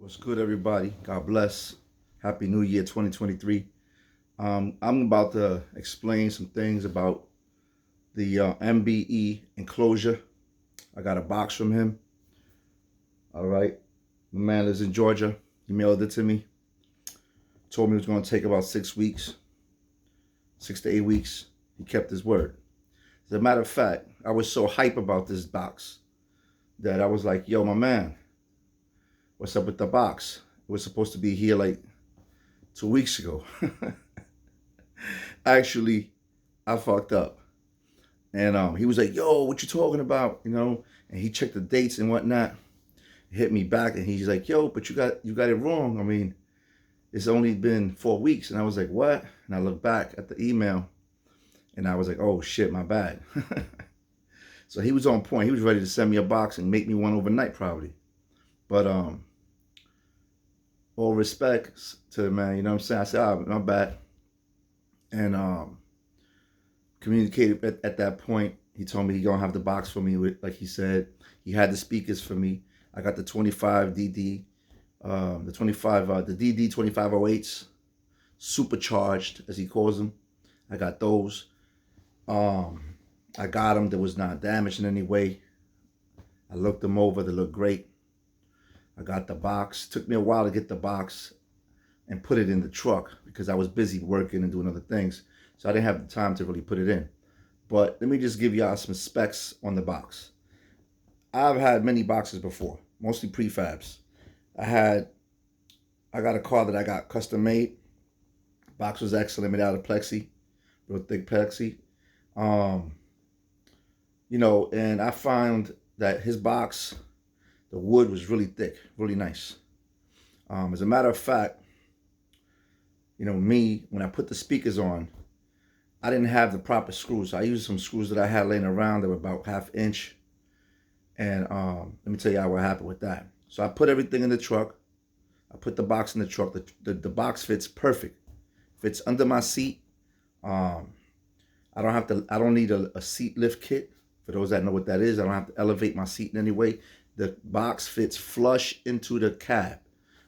What's good, everybody? God bless. Happy New Year 2023. I'm about to explain some things about the MBE enclosure. I got a box from him. All right. My man lives in Georgia. He mailed it to me. Told me it was going to take about 6 weeks, 6 to 8 weeks. He kept his word. As a matter of fact, I was so hype about this box that I was like, yo, my man, what's up with the box? It was supposed to be here like 2 weeks ago. Actually, I fucked up. And he was like, yo, what you talking about? And he checked the dates and whatnot, hit me back, and he's like, yo, but you got it wrong. I mean, it's only been 4 weeks. And I was like, what? And I looked back at the email and I was like, oh shit, my bad. So he was on point. He was ready to send me a box and make me one overnight probably. But all respects to the man, you know what I'm saying? I said, oh, my bad. And communicated at that point. He told me he gonna have the box for me, like he said. He had the speakers for me. I got the 25 DD, the DD 2508s, supercharged as he calls them. I got those. I got them. That was not damaged in any way. I looked them over. They look great. I got the box. Took me a while to get the box and put it in the truck because I was busy working and doing other things. So I didn't have the time to really put it in. But let me just give y'all some specs on the box. I've had many boxes before, mostly prefabs. I got a car that I got custom made. Box was excellent, made out of plexi, real thick plexi. And I found that his box, the wood was really thick, really nice. As a matter of fact, me, when I put the speakers on, I didn't have the proper screws. I used some screws that I had laying around that were about 1/2 inch. And let me tell you what happened with that. So I put everything in the truck. I put the box in the truck. The box fits perfect. Fits under my seat. I don't need a seat lift kit. For those that know what that is, I don't have to elevate my seat in any way. The box fits flush into the cab,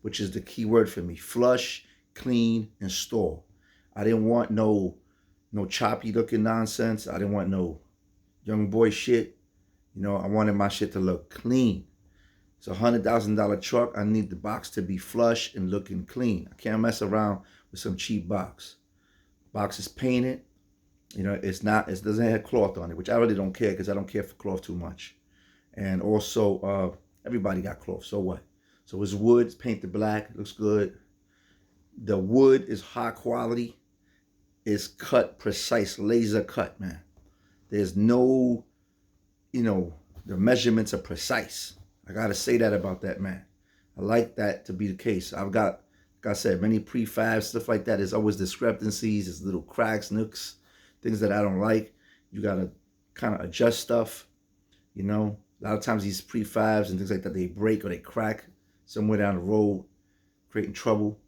which is the key word for me. Flush, clean, install. I didn't want no choppy looking nonsense. I didn't want no young boy shit. I wanted my shit to look clean. It's a $100,000 truck. I need the box to be flush and looking clean. I can't mess around with some cheap box. Box is painted. It doesn't have cloth on it, which I really don't care because I don't care for cloth too much. And also, everybody got cloth, so what? So it's wood, it's painted black, it looks good. The wood is high quality. It's cut precise, laser cut, man. There's no, the measurements are precise. I gotta say that about that, man. I like that to be the case. I've got, like I said, many prefabs, stuff like that. There's always discrepancies, there's little cracks, nooks, things that I don't like. You gotta kind of adjust stuff, A lot of times these prefabs and things like that, they break or they crack somewhere down the road, creating trouble.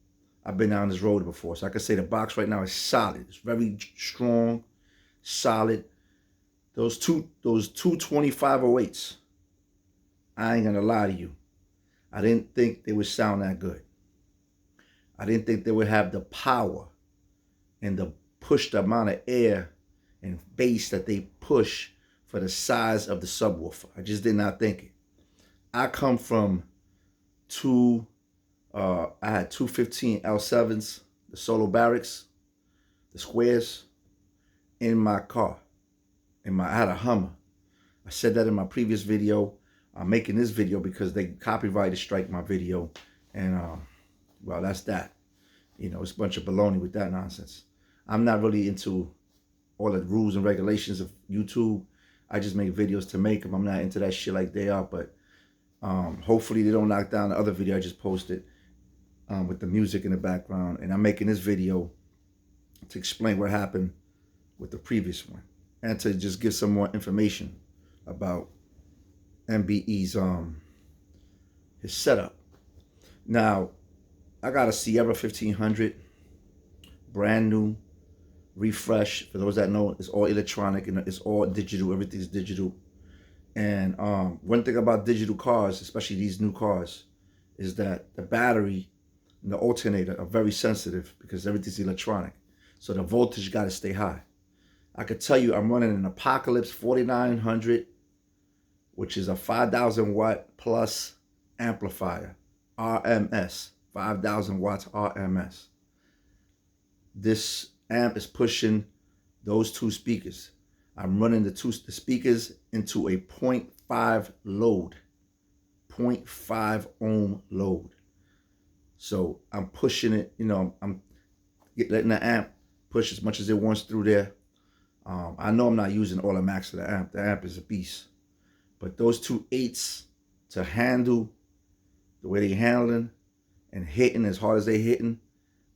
I've been down this road before, so I can say the box right now is solid. It's very strong, solid. Those two 2508s, I ain't gonna lie to you. I didn't think they would sound that good. I didn't think they would have the power and the push, the amount of air and bass that they push for the size of the subwoofer. I just did not think it. I come from I had two 15 L7s, the solo barracks, the squares, in my car. I had a Hummer. I said that in my previous video. I'm making this video because they copyrighted strike my video. And, well, that's that. It's a bunch of baloney with that nonsense. I'm not really into all the rules and regulations of YouTube. I just make videos to make them. I'm not into that shit like they are. But hopefully they don't knock down the other video I just posted with the music in the background. And I'm making this video to explain what happened with the previous one. And to just give some more information about MBE's his setup. Now, I got a Sierra 1500, brand new, refresh. For those that know, it's all electronic and it's all digital. Everything's digital. And one thing about digital cars, especially these new cars, is that the battery and the alternator are very sensitive because everything's electronic. So the voltage got to stay high. I could tell you I'm running an Apocalypse 4900, which is a 5,000 watt plus amplifier, RMS, 5,000 watts RMS. This amp is pushing those two speakers. I'm running the speakers into a 0.5 load, 0.5 ohm load. So I'm pushing it, I'm letting the amp push as much as it wants through there. I know I'm not using all the max of the amp. The amp is a beast. But those two eights to handle the way they're handling and hitting as hard as they're hitting,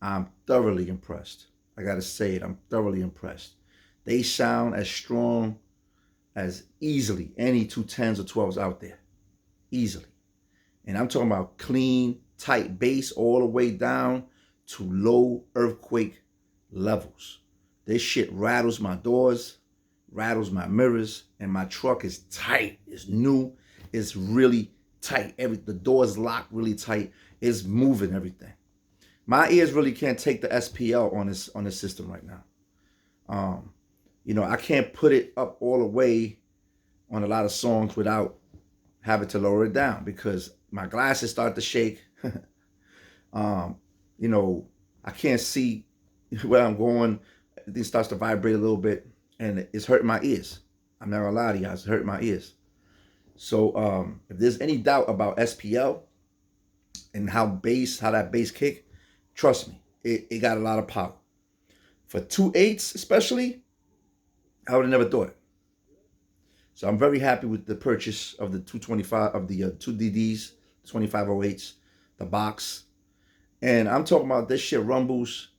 I'm thoroughly impressed. I gotta say it, I'm thoroughly impressed. They sound as strong as easily any two 10s or 12s out there. Easily. And I'm talking about clean, tight bass all the way down to low earthquake levels. This shit rattles my doors, rattles my mirrors, and my truck is tight. It's new. It's really tight. The doors locked really tight. It's moving everything. My ears really can't take the SPL on this system right now. I can't put it up all the way on a lot of songs without having to lower it down because my glasses start to shake. I can't see where I'm going. It starts to vibrate a little bit, and it's hurting my ears. I'm not gonna lie to you guys, it's hurting my ears. So if there's any doubt about SPL and how that bass kick, trust me, it got a lot of power. For 2/8 especially, I would have never thought it. So I'm very happy with the purchase of the 225 of the 2DDs, 2508s, the box. And I'm talking about this shit rumbles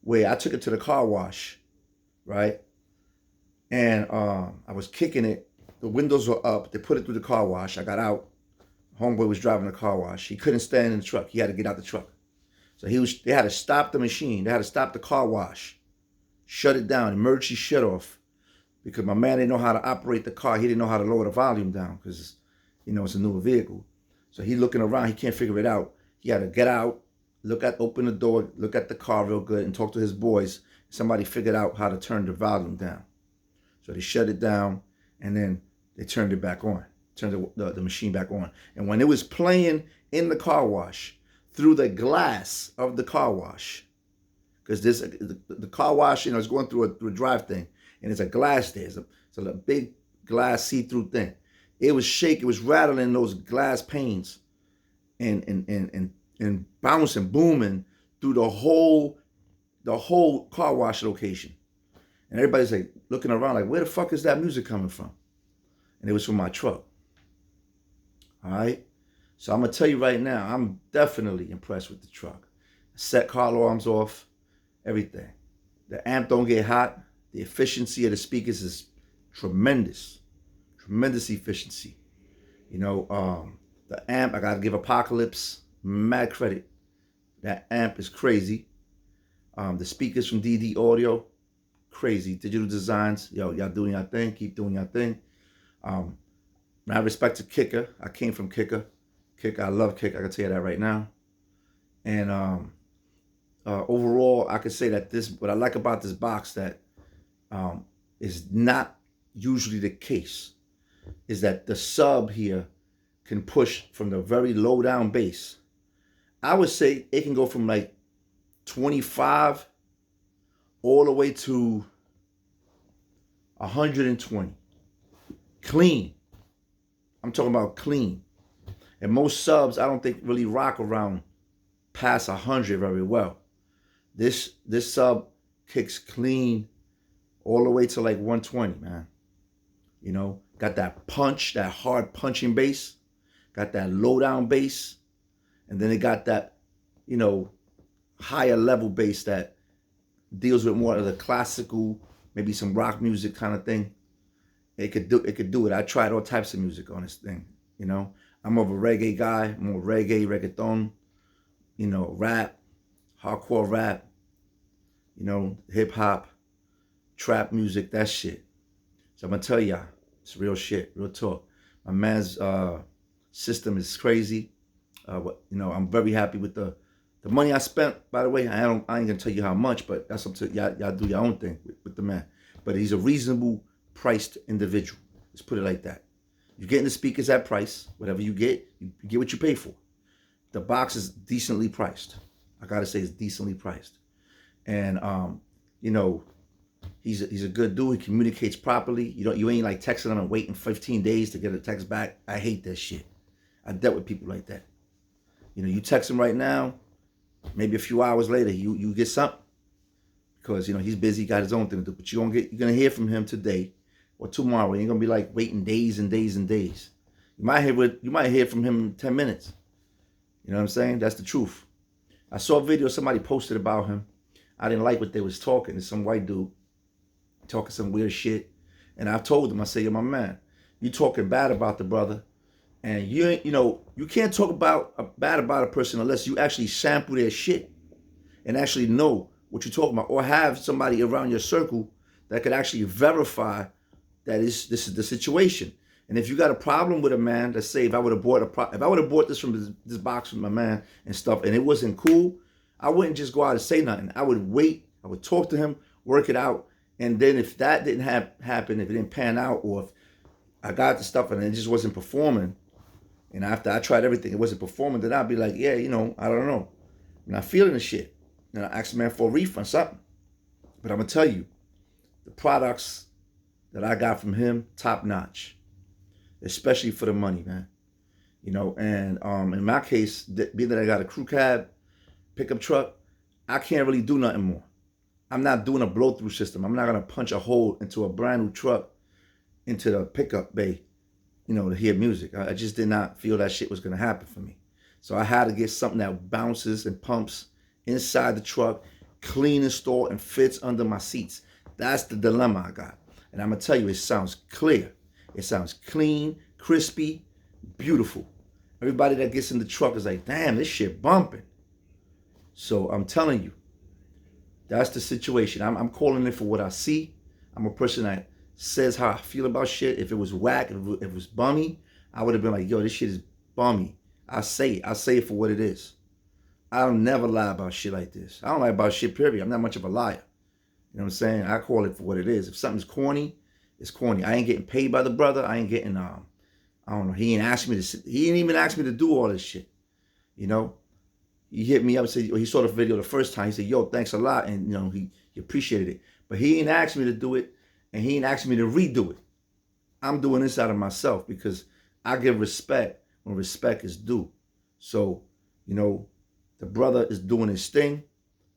where I took it to the car wash, right? And I was kicking it. The windows were up. They put it through the car wash. I got out. Homeboy was driving the car wash. He couldn't stand in the truck. He had to get out the truck. So they had to stop the machine. They had to stop the car wash, shut it down, emergency shut off, because my man didn't know how to operate the car. He didn't know how to lower the volume down because, it's a newer vehicle. So he looking around. He can't figure it out. He had to get out, open the door, look at the car real good, and talk to his boys. Somebody figured out how to turn the volume down. So they shut it down, and then they turned it back on, turned the machine back on. And when it was playing in the car wash, through the glass of the car wash, because the car wash, is going through a drive thing, and there's a glass there. It's a big glass see-through thing. It was shaking, it was rattling those glass panes, and bouncing, booming through the whole car wash location. And everybody's like looking around like, where the fuck is that music coming from? And it was from my truck. All right? So I'm going to tell you right now, I'm definitely impressed with the truck. Set car alarms off, everything. The amp don't get hot. The efficiency of the speakers is tremendous. Tremendous efficiency. The amp, I got to give Apocalypse mad credit. That amp is crazy. The speakers from DD Audio, crazy. Digital Designs, y'all doing your thing. Keep doing your thing. I respect to Kicker. I came from Kicker. Kicker, I love Kicker. I can tell you that right now. And overall, I could say that what I like about this box that is not usually the case is that the sub here can push from the very low down bass. I would say it can go from like 25 all the way to 120. Clean. I'm talking about clean. And most subs, I don't think really rock around past 100 very well. This sub kicks clean all the way to like 120, man. Got that punch, that hard punching bass. Got that low down bass. And then it got that, higher level bass that deals with more of the classical, maybe some rock music kind of thing. It could do it. I tried all types of music on this thing, I'm more of a reggae guy, more reggaeton, rap, hardcore rap, hip hop, trap music, that shit. So I'm gonna tell y'all, it's real shit, real talk. My man's system is crazy. I'm very happy with the money I spent. By the way, I ain't gonna tell you how much, but that's up to y'all. Y'all do your own thing with the man. But he's a reasonable priced individual. Let's put it like that. You're getting the speakers at price. Whatever you get what you pay for. The box is decently priced. I gotta say, it's decently priced. And he's a good dude. He communicates properly. You ain't like texting him and waiting 15 days to get a text back. I hate that shit. I dealt with people like that. You text him right now, maybe a few hours later, you get something. Because he's busy, got his own thing to do. But you're gonna hear from him today or tomorrow. You ain't gonna be like waiting days and days and days. You might hear from him in 10 minutes. You know what I'm saying? That's the truth. I saw a video somebody posted about him. I didn't like what they was talking. It's some white dude talking some weird shit. And I told him, I said, yo, my man, you talking bad about the brother. And you can't talk bad about a person unless you actually sample their shit and actually know what you're talking about, or have somebody around your circle that could actually verify that this is the situation. And if you got a problem with a man, let's say if I would have bought this from this box from my man and stuff, and it wasn't cool, I wouldn't just go out and say nothing. I would wait. I would talk to him, work it out, and then if that didn't happen, if it didn't pan out, or if I got the stuff and it just wasn't performing, and after I tried everything, it wasn't performing, then I'd be like, yeah, I don't know. I'm not feeling the shit. And I asked the man for a refund, something. But I'm going to tell you, the products that I got from him, top notch. Especially for the money, man. And in my case, being that I got a crew cab, pickup truck, I can't really do nothing more. I'm not doing a blow-through system. I'm not going to punch a hole into a brand new truck into the pickup bay, to hear music. I just did not feel that shit was going to happen for me. So I had to get something that bounces and pumps inside the truck, clean installed, and fits under my seats. That's the dilemma I got. And I'm going to tell you, it sounds clear. It sounds clean, crispy, beautiful. Everybody that gets in the truck is like, damn, this shit bumping. So I'm telling you, that's the situation. I'm calling it for what I see. I'm a person that says how I feel about shit. If it was whack, if it was bummy, I would have been like, yo, this shit is bummy. I say it for what it is. I'll never lie about shit like this. I don't lie about shit, period. I'm not much of a liar. You know what I'm saying? I call it for what it is. If something's corny, it's corny. I ain't getting paid by the brother. I ain't getting, I don't know. He ain't even asked me to do all this shit. He hit me up and said, he saw the video the first time. He said, yo, thanks a lot. And, he appreciated it. But he ain't asked me to do it. And he ain't asked me to redo it. I'm doing this out of myself because I give respect when respect is due. So, the brother is doing his thing.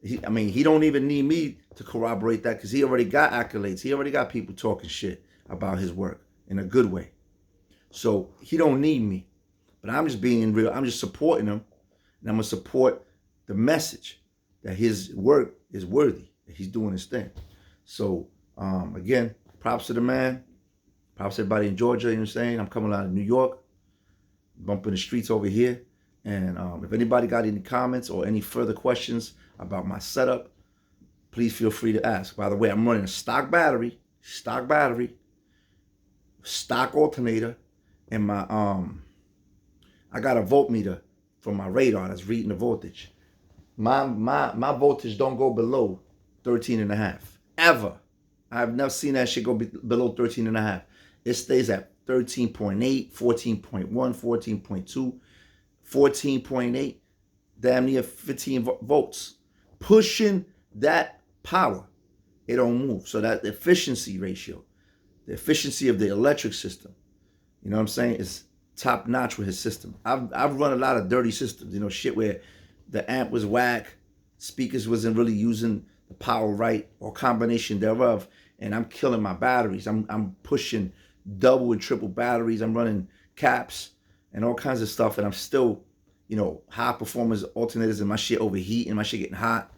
He don't even need me to corroborate that because he already got accolades. He already got people talking shit about his work in a good way. So he don't need me. But I'm just being real. I'm just supporting him. And I'm going to support the message that his work is worthy, that he's doing his thing. So, again, props to the man. Props to everybody in Georgia, you know what I'm saying? I'm coming out of New York, bumping the streets over here. And if anybody got any comments or any further questions about my setup, please feel free to ask. By the way, I'm running a stock battery, stock alternator, and my I got a voltmeter from my radar that's reading the voltage. My voltage don't go below 13.5 ever. I've never seen that shit go below 13.5. It stays at 13.8, 14.1, 14.2, 14.8, damn near 15 volts. Pushing that power, it don't move. So that efficiency ratio, the efficiency of the electric system, you know what I'm saying, is top notch with his system. I've run a lot of dirty systems, shit where the amp was whack, speakers wasn't really using the power right, or combination thereof, and I'm killing my batteries. I'm pushing double and triple batteries. I'm running caps and all kinds of stuff, and I'm still, high performance alternators, and my shit overheating, my shit getting hot,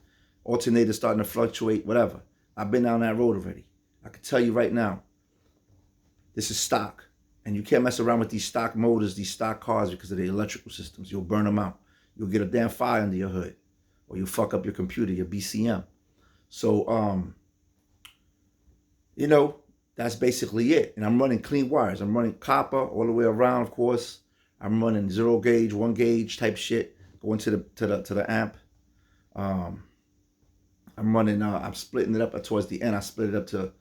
alternators starting to fluctuate, whatever. I've been down that road already. I can tell you right now, this is stock. And you can't mess around with these stock motors, these stock cars, because of the electrical systems. You'll burn them out. You'll get a damn fire under your hood. Or you'll fuck up your computer, your BCM. So, that's basically it. And I'm running clean wires. I'm running copper all the way around, of course. I'm running 0 gauge, 1 gauge type shit going to the amp. I'm running. I'm splitting it up towards the end. I split it up to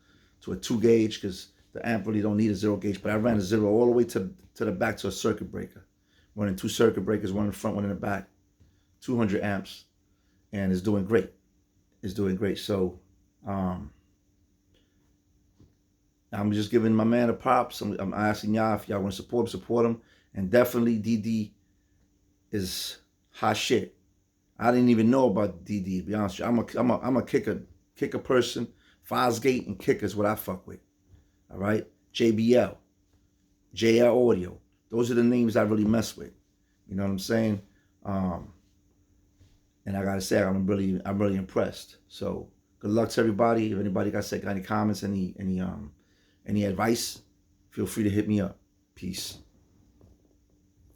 a 2 gauge because the amp really don't need a 0 gauge. But I ran a 0 all the way to the back to a circuit breaker. Running 2 circuit breakers, one in the front, one in the back. 200 amps, and it's doing great. It's doing great. So I'm just giving my man the props. I'm asking y'all if y'all want to support him. And definitely DD is hot shit. I didn't even know about DD, to be honest with you. I'm a kicker person. Fosgate and kicker is what I fuck with. All right? JBL, JL Audio. Those are the names I really mess with. You know what I'm saying? And I gotta say, I'm really impressed. So good luck to everybody. If anybody got any comments, any advice, feel free to hit me up. Peace.